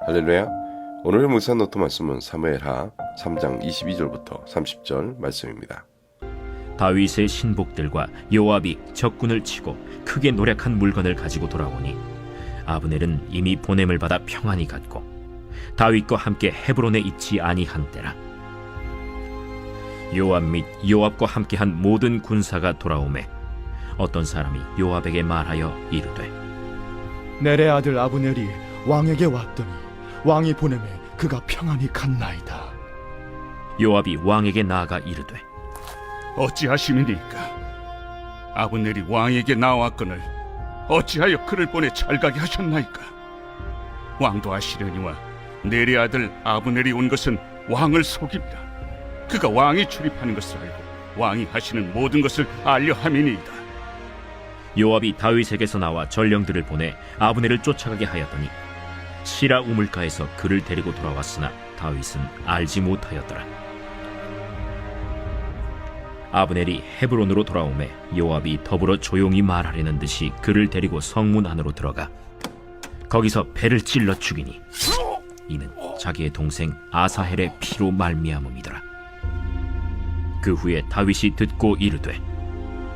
할렐루야. 오늘의 묵상 노트 말씀은 사무엘하 3장 22절부터 30절 말씀입니다. 다윗의 신복들과 요압이 적군을 치고 크게 노력한 물건을 가지고 돌아오니 아브넬은 이미 보냄을 받아 평안히 갔고 다윗과 함께 헤브론에 있지 아니한 때라. 요압 및 요압과 함께한 모든 군사가 돌아오매 어떤 사람이 요압에게 말하여 이르되, 넬의 아들 아브넬이 왕에게 왔더니 왕이 보내매 그가 평안히 갔나이다. 요압이 왕에게 나아가 이르되, 어찌하심이니까? 아브넬이 왕에게 나왔거늘 어찌하여 그를 보내 찰가게 하셨나이까? 왕도 아시려니와 넬의 아들 아브넬이 온 것은 왕을 속입니다. 그가 왕이 출입하는 것을 알고 왕이 하시는 모든 것을 알려 함이니이다. 요압이 다윗에게서 나와 전령들을 보내 아브넬을 쫓아가게 하였더니 시라 우물가에서 그를 데리고 돌아왔으나 다윗은 알지 못하였더라. 아브넬이 헤브론으로 돌아오매 요압이 더불어 조용히 말하려는 듯이 그를 데리고 성문 안으로 들어가 거기서 배를 찔러 죽이니 이는 자기의 동생 아사헬의 피로 말미암음이더라. 그 후에 다윗이 듣고 이르되,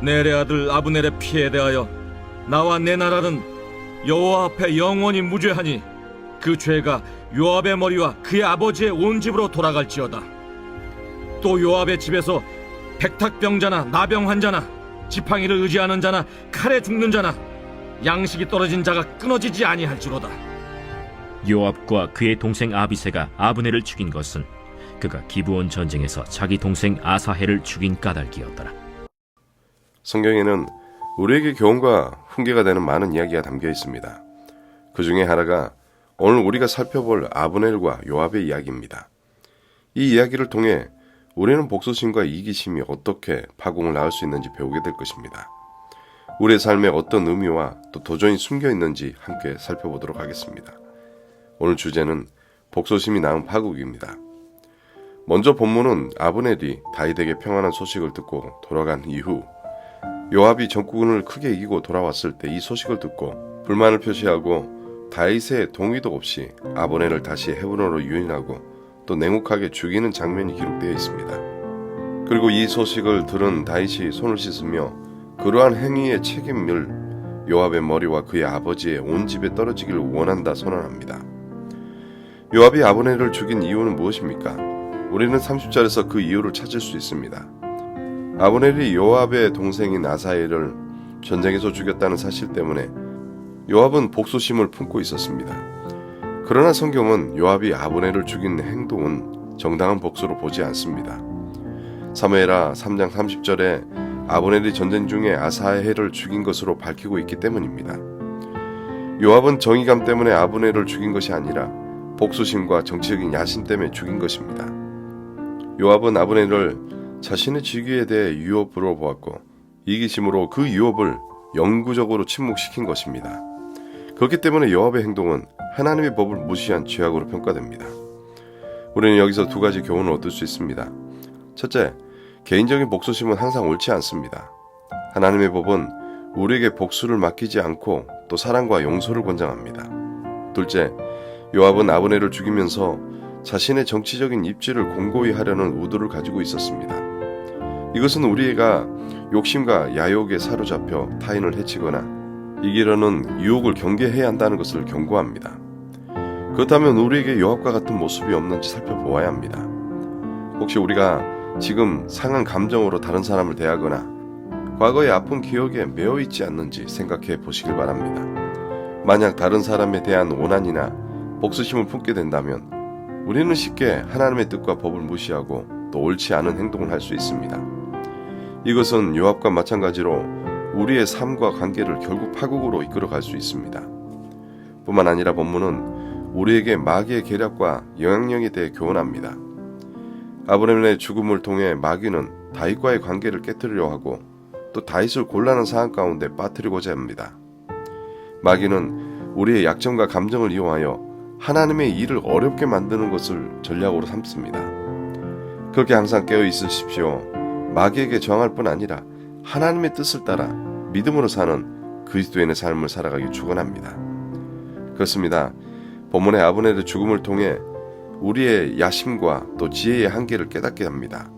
넬의 아들 아브넬의 피에 대하여 나와 내 나라는 여호와 앞에 영원히 무죄하니 그 죄가 요압의 머리와 그의 아버지의 온 집으로 돌아갈지어다. 또 요압의 집에서 백탁병자나 나병 환자나 지팡이를 의지하는 자나 칼에 죽는 자나 양식이 떨어진 자가 끊어지지 아니할지로다. 요압과 그의 동생 아비새가 아브넬을 죽인 것은 그가 기브온 전쟁에서 자기 동생 아사헬을 죽인 까닭이었더라. 성경에는 우리에게 교훈과 훈계가 되는 많은 이야기가 담겨 있습니다. 그 중에 하나가 오늘 우리가 살펴볼 아브넬과 요압의 이야기입니다. 이 이야기를 통해 우리는 복수심과 이기심이 어떻게 파국을 낳을 수 있는지 배우게 될 것입니다. 우리의 삶에 어떤 의미와 또 도전이 숨겨 있는지 함께 살펴보도록 하겠습니다. 오늘 주제는 복수심이 낳은 파국입니다. 먼저 본문은 아브넬이 다윗에게 평안한 소식을 듣고 돌아간 이후 요압이 적군을 크게 이기고 돌아왔을 때 이 소식을 듣고 불만을 표시하고 다윗의 동의도 없이 아브넬을 다시 헤브론으로 유인하고 또 냉혹하게 죽이는 장면이 기록되어 있습니다. 그리고 이 소식을 들은 다윗이 손을 씻으며 그러한 행위의 책임을 요압의 머리와 그의 아버지의 온 집에 떨어지기를 원한다 선언합니다. 요압이 아브넬을 죽인 이유는 무엇입니까? 우리는 30절에서 그 이유를 찾을 수 있습니다. 아브넬이 요압의 동생인 아사헬을 전쟁에서 죽였다는 사실 때문에 요압은 복수심을 품고 있었습니다. 그러나 성경은 요압이 아브넬을 죽인 행동은 정당한 복수로 보지 않습니다. 사무엘하 3장 30절에 아브넬이 전쟁 중에 아사헬을 죽인 것으로 밝히고 있기 때문입니다. 요압은 정의감 때문에 아브넬을 죽인 것이 아니라 복수심과 정치적인 야심 때문에 죽인 것입니다. 요압은 아브넬을 자신의 직위에 대해 유업으로 보았고 이기심으로 그 유업을 영구적으로 침묵시킨 것입니다. 그렇기 때문에 요압의 행동은 하나님의 법을 무시한 죄악으로 평가됩니다. 우리는 여기서 두 가지 교훈을 얻을 수 있습니다. 첫째, 개인적인 복수심은 항상 옳지 않습니다. 하나님의 법은 우리에게 복수를 맡기지 않고 또 사랑과 용서를 권장합니다. 둘째, 요압은 아브넬을 죽이면서 자신의 정치적인 입지를 공고히 하려는 의도를 가지고 있었습니다. 이것은 우리가 욕심과 야욕에 사로잡혀 타인을 해치거나 이기려는 유혹을 경계해야 한다는 것을 경고합니다. 그렇다면 우리에게 요압과 같은 모습이 없는지 살펴보아야 합니다. 혹시 우리가 지금 상한 감정으로 다른 사람을 대하거나 과거의 아픈 기억에 매여 있지 않는지 생각해 보시길 바랍니다. 만약 다른 사람에 대한 오난이나 복수심을 품게 된다면 우리는 쉽게 하나님의 뜻과 법을 무시하고 또 옳지 않은 행동을 할 수 있습니다. 이것은 요압과 마찬가지로 우리의 삶과 관계를 결국 파국으로 이끌어갈 수 있습니다. 뿐만 아니라 본문은 우리에게 마귀의 계략과 영향력에 대해 교훈합니다. 아브넬의 죽음을 통해 마귀는 다윗과의 관계를 깨뜨리려 하고 또 다윗을 곤란한 상황 가운데 빠뜨리고자 합니다. 마귀는 우리의 약점과 감정을 이용하여 하나님의 일을 어렵게 만드는 것을 전략으로 삼습니다. 그렇게 항상 깨어 있으십시오. 마귀에게 저항할 뿐 아니라 하나님의 뜻을 따라 믿음으로 사는 그리스도인의 삶을 살아가기 축원합니다. 그렇습니다. 본문의 아브넬의 죽음을 통해 우리의 야심과 또 지혜의 한계를 깨닫게 합니다.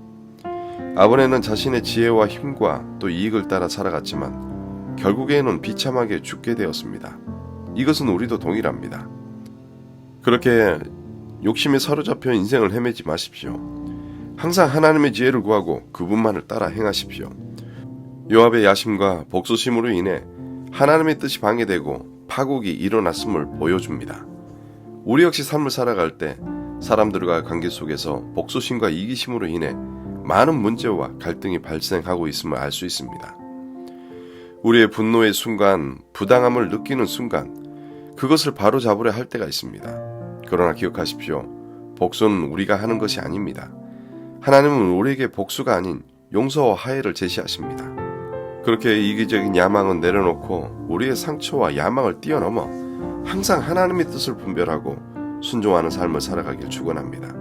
아브넬은 자신의 지혜와 힘과 또 이익을 따라 살아갔지만 결국에는 비참하게 죽게 되었습니다. 이것은 우리도 동일합니다. 그렇게 욕심에 사로잡혀 인생을 헤매지 마십시오. 항상 하나님의 지혜를 구하고 그분만을 따라 행하십시오. 요압의 야심과 복수심으로 인해 하나님의 뜻이 방해되고 파국이 일어났음을 보여줍니다. 우리 역시 삶을 살아갈 때 사람들과 관계 속에서 복수심과 이기심으로 인해 많은 문제와 갈등이 발생하고 있음을 알 수 있습니다. 우리의 분노의 순간, 부당함을 느끼는 순간, 그것을 바로잡으려 할 때가 있습니다. 그러나 기억하십시오. 복수는 우리가 하는 것이 아닙니다. 하나님은 우리에게 복수가 아닌 용서와 화해를 제시하십니다. 그렇게 이기적인 야망은 내려놓고 우리의 상처와 야망을 뛰어넘어 항상 하나님의 뜻을 분별하고 순종하는 삶을 살아가길 축원합니다.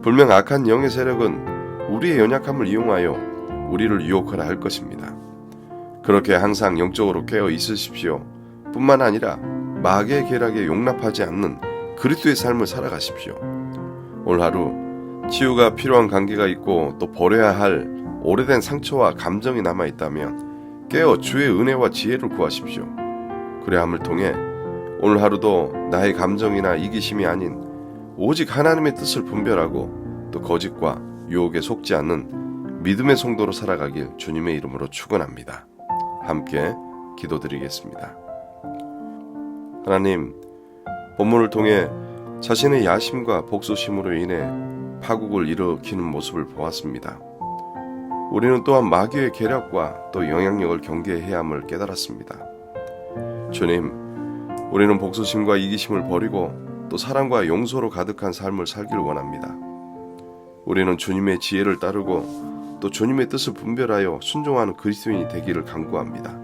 분명 악한 영의 세력은 우리의 연약함을 이용하여 우리를 유혹하려 할 것입니다. 그렇게 항상 영적으로 깨어 있으십시오. 뿐만 아니라 마귀의 계략에 용납하지 않는 그리스도의 삶을 살아가십시오. 오늘 하루 치유가 필요한 관계가 있고 또 버려야 할 오래된 상처와 감정이 남아있다면 깨어 주의 은혜와 지혜를 구하십시오. 그래함을 통해 오늘 하루도 나의 감정이나 이기심이 아닌 오직 하나님의 뜻을 분별하고 또 거짓과 유혹에 속지 않는 믿음의 성도로 살아가길 주님의 이름으로 축원합니다. 함께 기도드리겠습니다. 하나님, 본문을 통해 자신의 야심과 복수심으로 인해 파국을 일으키는 모습을 보았습니다. 우리는 또한 마귀의 계략과 또 영향력을 경계해야 함을 깨달았습니다. 주님, 우리는 복수심과 이기심을 버리고 또 사랑과 용서로 가득한 삶을 살기를 원합니다. 우리는 주님의 지혜를 따르고 또 주님의 뜻을 분별하여 순종하는 그리스도인이 되기를 간구합니다.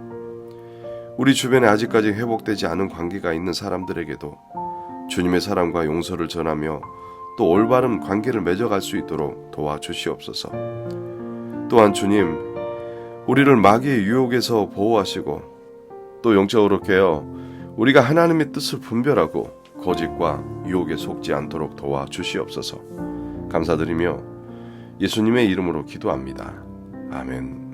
우리 주변에 아직까지 회복되지 않은 관계가 있는 사람들에게도 주님의 사랑과 용서를 전하며 또 올바른 관계를 맺어갈 수 있도록 도와주시옵소서. 또한 주님, 우리를 마귀의 유혹에서 보호하시고 또 영적으로 깨어 우리가 하나님의 뜻을 분별하고 거짓과 유혹에 속지 않도록 도와주시옵소서. 감사드리며 예수님의 이름으로 기도합니다. 아멘.